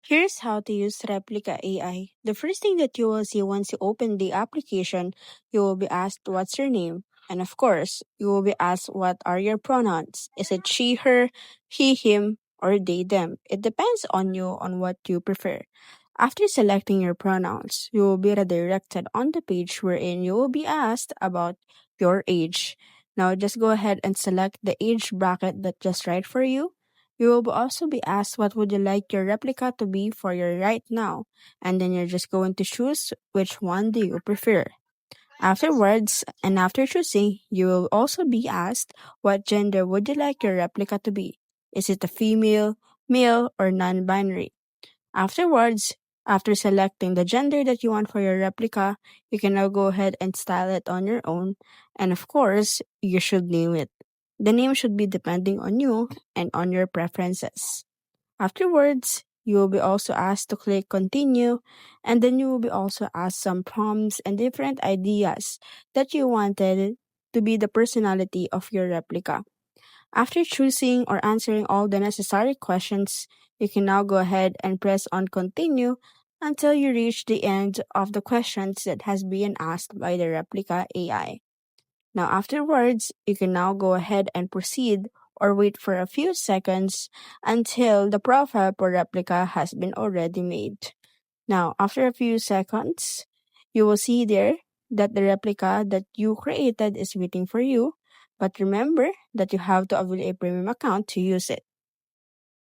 Here's how to use Replika AI. The first thing that you will see once you open the application, you will be asked what's your name. And of course, you will be asked what are your pronouns. Is it she, her, he, him, or they, them? It depends on you on what you prefer. After selecting your pronouns, you will be redirected on the page wherein you will be asked about your age. Now just go ahead and select the age bracket that's just right for you. You will also be asked what would you like your replica to be for your right now, and then you're just going to choose which one do you prefer. Afterwards, and after choosing, you will also be asked what gender would you like your replica to be. Is it a female, male, or non-binary? Afterwards, after selecting the gender that you want for your replica, you can now go ahead and style it on your own. And of course, you should name it. The name should be depending on you and on your preferences. Afterwards, you will be also asked to click continue, and then you will be also asked some prompts and different ideas that you wanted to be the personality of your replica. After choosing or answering all the necessary questions, you can now go ahead and press on continue until you reach the end of the questions that has been asked by the Replika AI. Now afterwards, you can now go ahead and proceed or wait for a few seconds until the profile for Replika has been already made. Now, after a few seconds, you will see there that the replica that you created is waiting for you. But remember that you have to avail a premium account to use it.